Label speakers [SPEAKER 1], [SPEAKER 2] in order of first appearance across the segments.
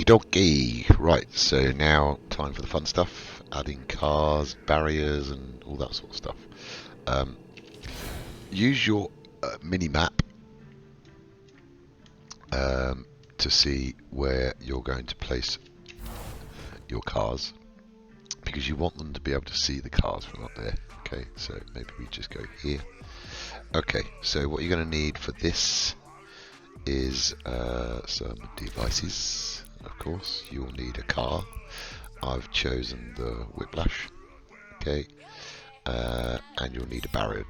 [SPEAKER 1] Okie dokie. Right, so now time for the fun stuff. Adding cars, barriers, and all that sort of stuff. Use your mini map to see where you're going to place your cars, because you want them to be able to see the cars from up there. Okay, so maybe we just go here. Okay, so what you're going to need for this is some devices. Of course, you'll need a car. I've chosen the Whiplash. Okay, and you'll need a barrier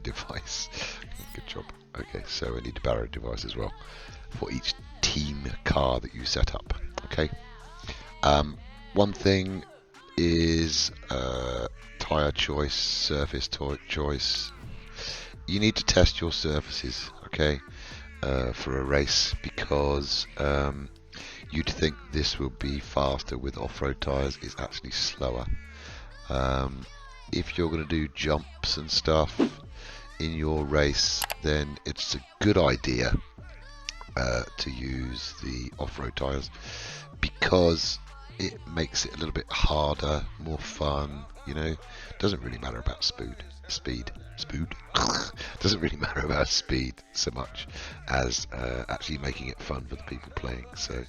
[SPEAKER 1] device. Good job. Okay, so I need a barrier device as well for each team car that you set up. Okay. One thing is tyre choice, surface choice. You need to test your surfaces, okay, for a race, because you'd think this will be faster with off-road tyres. It's actually slower. If you're going to do jumps and stuff in your race, then it's a good idea to use the off-road tyres, because it makes it a little bit harder, more fun, you know. Doesn't really matter about speed doesn't really matter about speed so much as actually making it fun for the people playing. So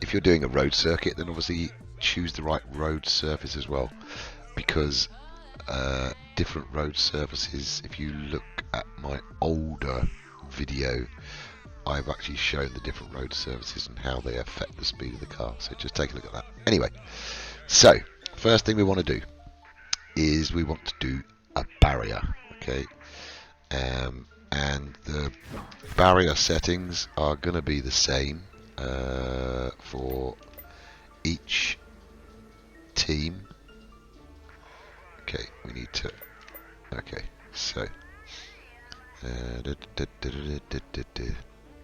[SPEAKER 1] if you're doing a road circuit, then obviously choose the right road surface as well, because different road surfaces, if you look at my older video, I've actually shown the different road surfaces and how they affect the speed of the car. So just take a look at that. Anyway, so first thing we want to do is we want to do a barrier. Okay, and the barrier settings are going to be the same for each team. Okay, we need to. Okay, so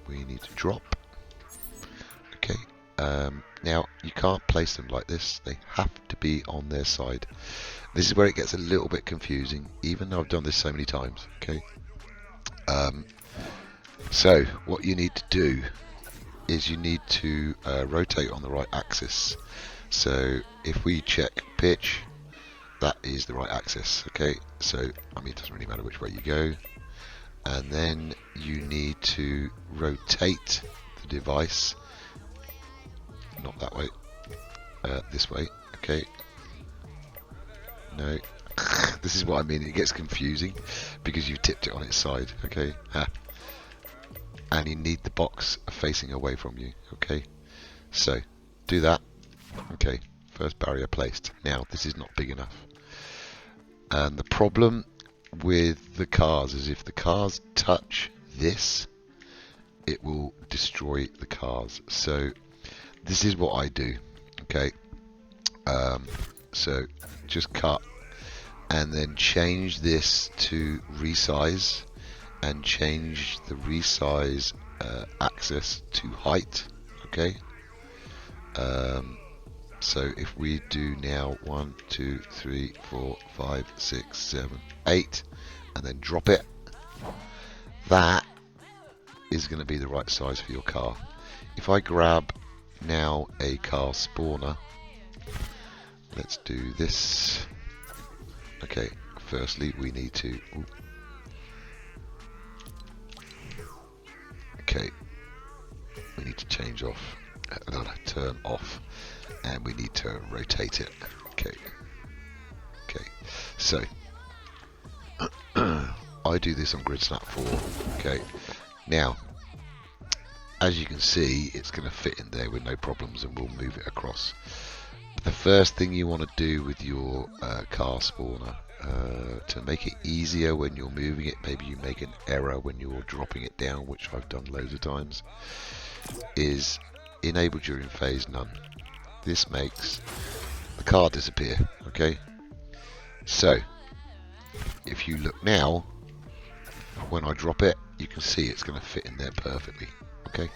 [SPEAKER 1] we need to drop. Okay, now you can't place them like this. They have to be on their side. This is where it gets a little bit confusing, even though I've done this so many times. Okay, so what you need to do is you need to rotate on the right axis. So if we check pitch, that is the right axis. Okay, so I mean, it doesn't really matter which way you go. And then you need to rotate the device, not that way, this way. Okay, no, this is what I mean, it gets confusing because you've tipped it on its side. Okay, and you need the box facing away from you. Okay, so do that. Okay, first barrier placed. Now this is not big enough, and the problem with the cars is if the cars touch this, it will destroy the cars. So this is what I do. Okay, so just cut and then change this to resize, and change the resize axis to height. Okay, so if we do now 1, 2, 3, 4, 5, 6, 7, 8, and then drop it, that is going to be the right size for your car. If I grab now a car spawner, let's do this. Okay, firstly we need to okay, we need to change off, turn off, and we need to rotate it. Okay, so I do this on GridSnap 4. Okay, now as you can see, it's going to fit in there with no problems, and we'll move it across. But the first thing you want to do with your car spawner, to make it easier when you're moving it, maybe you make an error when you're dropping it down, which I've done loads of times, is enable during phase none. This makes the car disappear. Okay, so if you look now, when I drop it, you can see it's going to fit in there perfectly. Okay,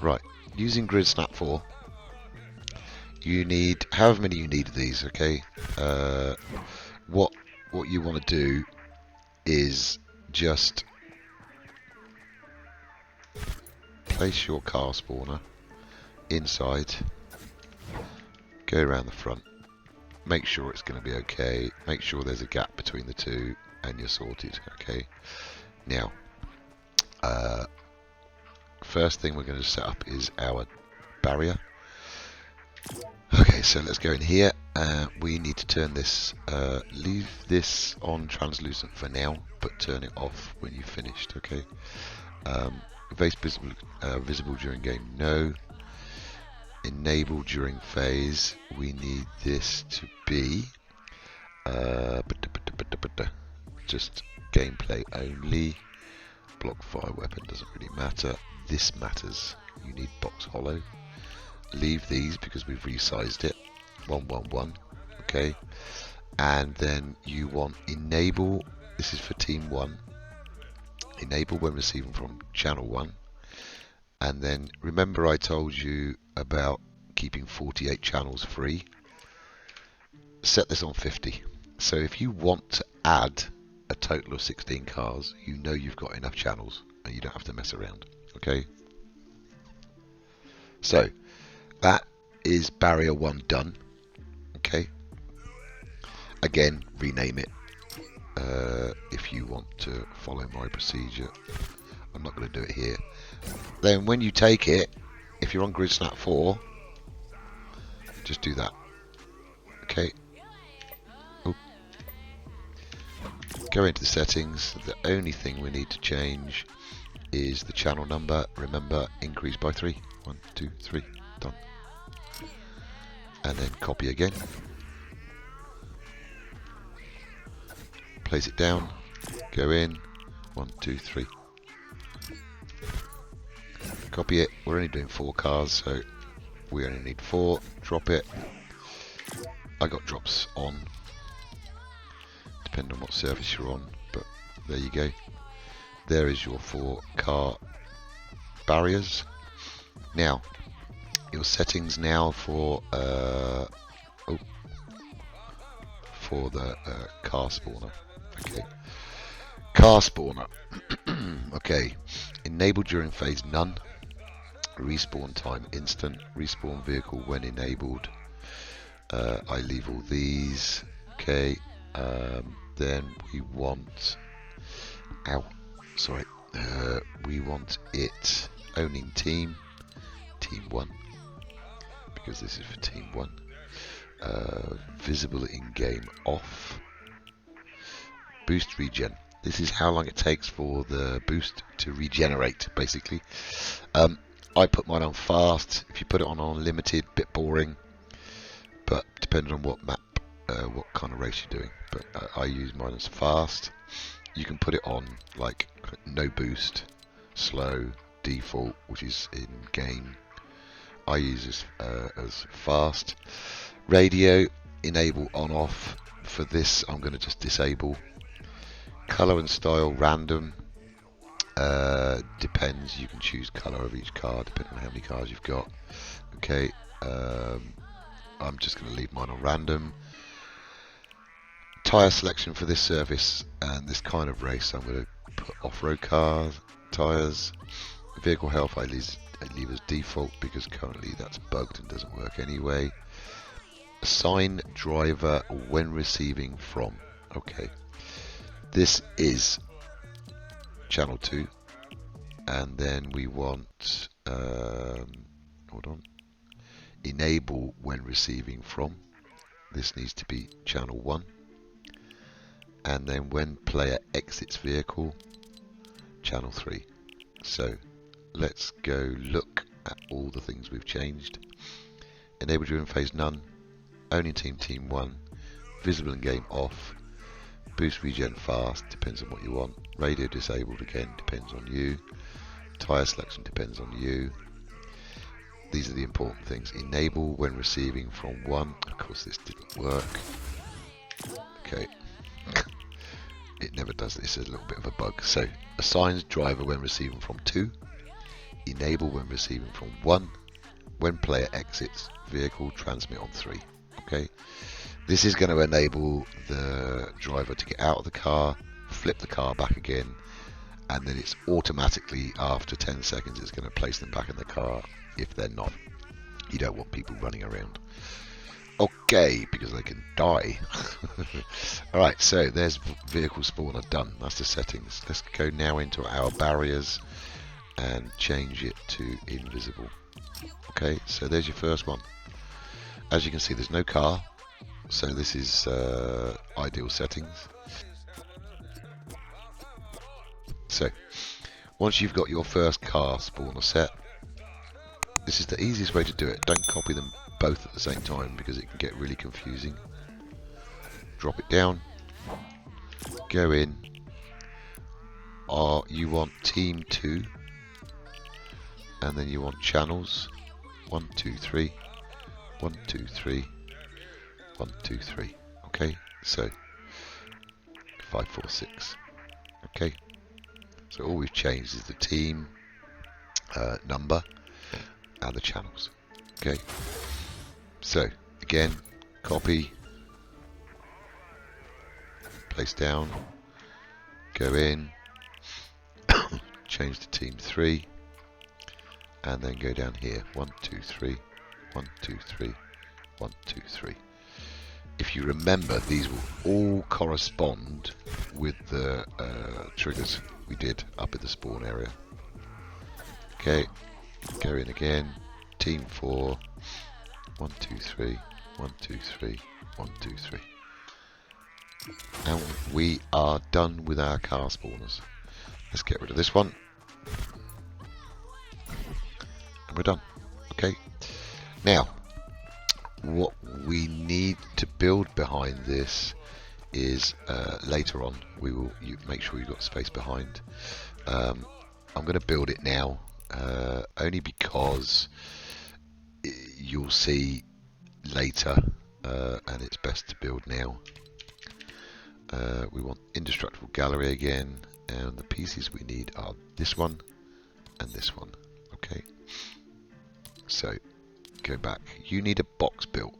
[SPEAKER 1] right, using GridSnap 4, you need however many you need of these. Okay, what you want to do is just place your car spawner inside, go around the front, make sure it's going to be okay, make sure there's a gap between the two, and you're sorted. Okay, now first thing we're going to set up is our barrier. Okay, so let's go in here. We need to turn this, leave this on translucent for now, but turn it off when you've finished. Okay, base visible during game, no. Enable during phase, we need this to be just gameplay only. Block fire weapon doesn't really matter. This matters. You need box hollow. Leave these because we've resized it. 111. Okay. And then you want enable. This is for team 1. Enable when receiving from channel 1. And then remember I told you about keeping 48 channels free. Set this on 50. So if you want to add a total of 16 cars, you know you've got enough channels and you don't have to mess around. Okay. So that is barrier 1 done. Okay. Again, rename it if you want to follow my procedure. I'm not going to do it here. Then when you take it, if you're on grid snap 4, just do that. Okay. Oop. Go into the settings. The only thing we need to change is the channel number. Remember, increase by 3. 1, 2, 3. Done. And then copy again. Place it down. Go in. 1, 2, 3. Copy it. We're only doing 4 cars, so we only need 4. Drop it. I got drops on, depending on what service you're on, but there you go. There is your 4 car barriers. Now, your settings now for the car spawner. Okay, car spawner. Okay, enable during phase, none. Respawn time instant. Respawn vehicle when enabled. I leave all these. Okay. Then we want. We want it owning team 1, because this is for team 1. Visible in game off. Boost regen. This is how long it takes for the boost to regenerate, basically. I put mine on fast. If you put it on unlimited, bit boring. But depending on what map, what kind of race you're doing. But I use mine as fast. You can put it on like no boost, slow, default, which is in game. I use this as fast. Radio, enable on off. For this, I'm going to just disable. Color and style, random. Depends, you can choose color of each car depending on how many cars you've got. Okay, I'm just going to leave mine on random. Tyre selection for this service and this kind of race, I'm going to put off-road cars, tyres. Vehicle health I leave as default because currently that's bugged and doesn't work anyway. Assign driver when receiving from. Okay, this is channel 2, and then we want hold on, enable when receiving from. This needs to be channel 1, and then when player exits vehicle, channel 3. So let's go look at all the things we've changed. Enable during phase, none. Only team 1. Visible in game off. Boost regen fast, depends on what you want. Radio disabled, again, depends on you. Tyre selection depends on you. These are the important things. Enable when receiving from 1. Of course this didn't work. Okay. It never does this, it's a little bit of a bug. So, assigns driver when receiving from 2. Enable when receiving from 1. When player exits vehicle, transmit on 3. Okay. This is going to enable the driver to get out of the car, flip the car back again, and then it's automatically after 10 seconds it's going to place them back in the car if they're not. You don't want people running around. Okay, because they can die. Alright, so there's vehicle spawner done. That's the settings. Let's go now into our barriers and change it to invisible. Okay, so there's your first one. As you can see, there's no car, so this is ideal settings. So once you've got your first car spawner set, this is the easiest way to do it. Don't copy them both at the same time because it can get really confusing. Drop it down, go in. You want team 2, and then you want channels 1, 2, 3, 1, 2, 3, 1, 2, 3. Okay, so 5, 4, 6. Okay, so all we've changed is the team number and the channels. Okay, so again, copy, place down, go in, change to team 3, and then go down here 1, 2, 3, 1, 2, 3, 1, 2, 3. If you remember, these will all correspond with the triggers we did up at the spawn area. Okay, go in again, team 4, 1, 2, 3, 1, 2, 3, 1, 2, 3. And we are done with our car spawners. Let's get rid of this one. And we're done. Okay. Now, what we need to build behind this is later on we will make sure you've got space behind. I'm going to build it now only because you'll see later and it's best to build now. We want indestructible gallery again, and the pieces we need are this one and this one. Okay, so go back. You need a box built,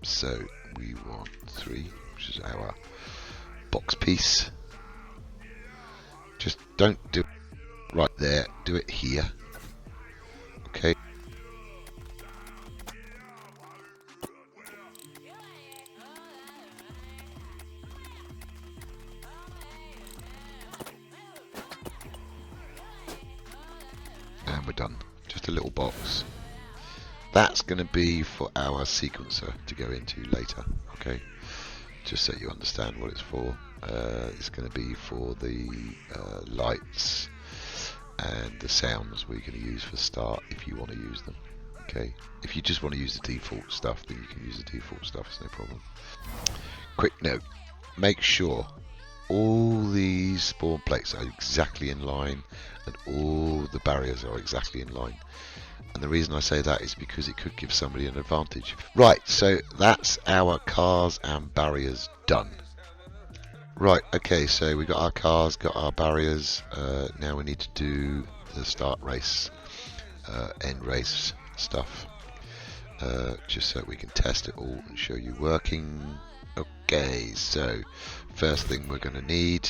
[SPEAKER 1] so we want 3, which is our box piece. Just don't do it right there, do it here. Okay. And we're done. Just a little box. That's going to be for our sequencer to go into later. Okay, just so you understand what it's for. It's going to be for the lights and the sounds we're going to use for start if you want to use them. Okay, if you just want to use the default stuff, then you can use the default stuff, it's no problem. Quick note, make sure all these spawn plates are exactly in line and all the barriers are exactly in line. And the reason I say that is because it could give somebody an advantage. Right, so that's our cars and barriers done. Right, okay, so we got our cars, got our barriers. Now we need to do the start race, end race stuff, just so we can test it all and show you working. Okay, so first thing we're going to need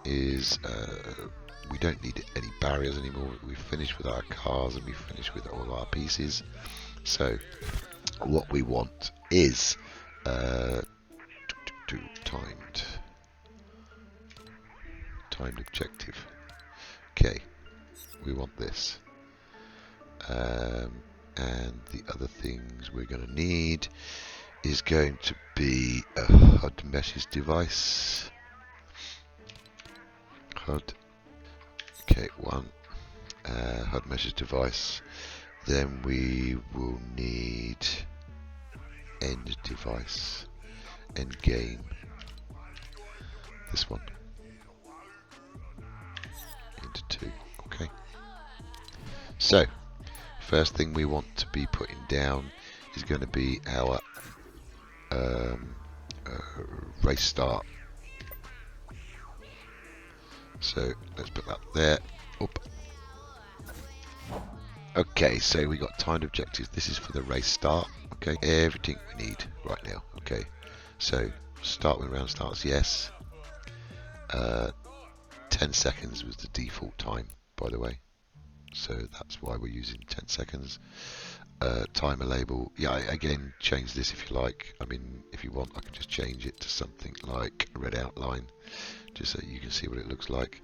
[SPEAKER 1] is we don't need any barriers anymore. We've finished with our cars and we've finished with all our pieces. So what we want is timed objective. Okay, we want this, and the other things we're going to need is going to be a HUD meshes device. HUD. Okay, one HUD meshes device. Then we will need end device, end game. This one into 2. Okay. So first thing we want to be putting down is going to be our race start. So let's put that there. Oop. Okay, so we got timed objectives. This is for the race start. Okay, everything we need right now. Okay, so start when round starts, yes. 10 seconds was the default time, by the way, so that's why we're using 10 seconds. Timer label, yeah, again, change this if you like. I mean, if you want, I can just change it to something like a red outline, just so you can see what it looks like.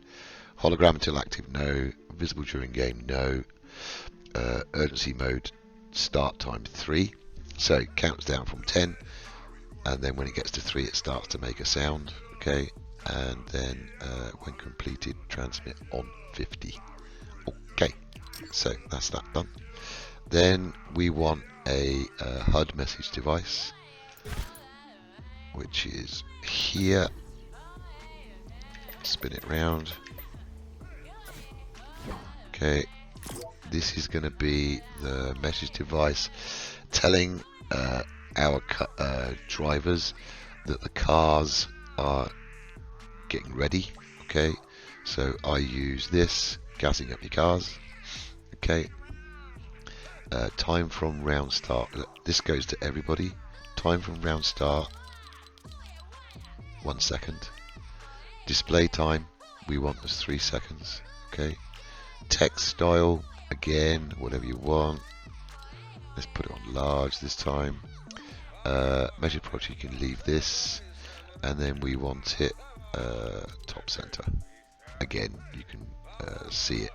[SPEAKER 1] Hologram until active, no. Visible during game, no. Urgency mode, start time 3, so it counts down from 10, and then when it gets to 3 it starts to make a sound, okay, and then when completed, transmit on 50. Okay, so that's that done. Then we want a HUD message device, which is here. Spin it round. Okay, this is going to be the message device telling our drivers that the cars are getting ready. Okay, so I use this, gassing up your cars. Okay, time from round start. This goes to everybody. Time from round start, 1 second. Display time, we want as 3 seconds. Okay, text style, again, whatever you want. Let's put it on large this time. Measure project, you can leave this, and then we want it top center. Again, you can see it.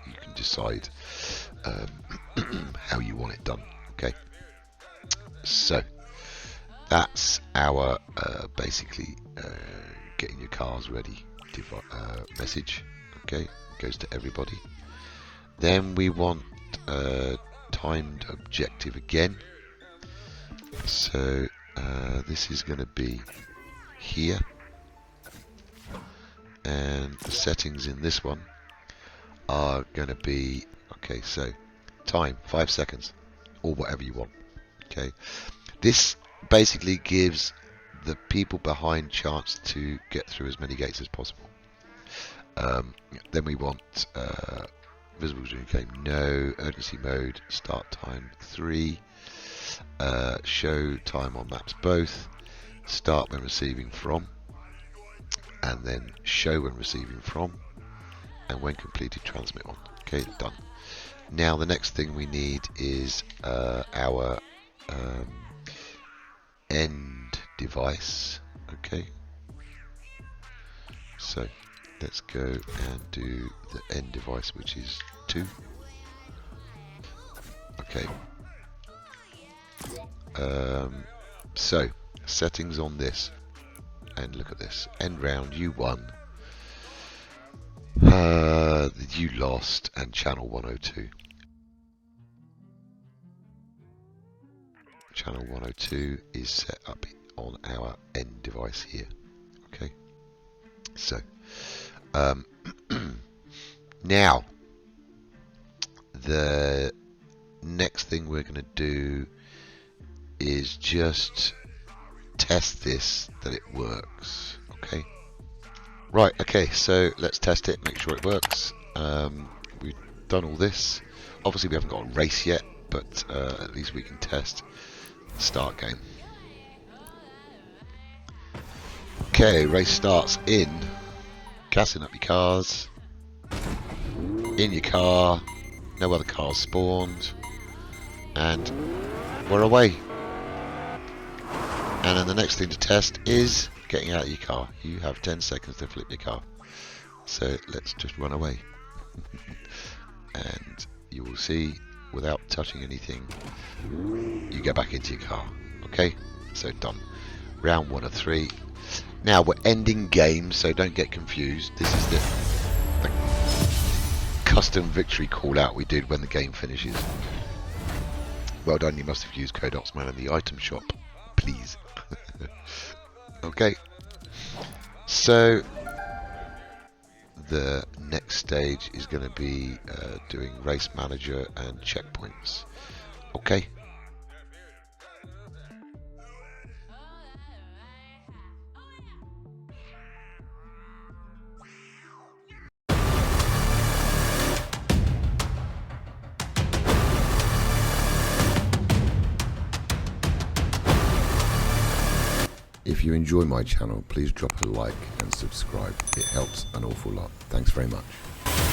[SPEAKER 1] You can decide how you want it done. Okay, so that's our basically getting your cars ready message. Okay, it goes to everybody. Then we want timed objective again. So this is going to be here, and the settings in this one are going to be, okay, so time 5 seconds or whatever you want. Okay, this basically gives the people behind chance to get through as many gates as possible. Then we want visible during game, no. Urgency mode, start time 3. Show time on maps both. Start when receiving from, and then show when receiving from, and when completed, transmit on. Okay, done. Now the next thing we need is our end device. Okay, so let's go and do the end device, which is 2. Okay, so settings on this, and look at this, end round U1, you lost, and channel 102. Channel 102 is set up on our end device here. Okay, so now the next thing we're going to do is just test this, that it works. Okay, right, okay, so let's test it, make sure it works. We've done all this. Obviously we haven't got a race yet, but at least we can test. Start game. Okay, race starts in. Gassing up your cars. In your car. No other cars spawned. And we're away. And then the next thing to test is getting out of your car. You have 10 seconds to flip your car. So let's just run away. And you will see, without touching anything, you get back into your car. Okay, so done. Round 1 of 3. Now we're ending game, so don't get confused. This is the custom victory call out we did when the game finishes. Well done, you must have used Code Oxman in the item shop, please. Okay, so the next stage is going to be doing race manager and checkpoints. Okay.
[SPEAKER 2] If you enjoy my channel, please drop a like and subscribe. It helps an awful lot. Thanks very much.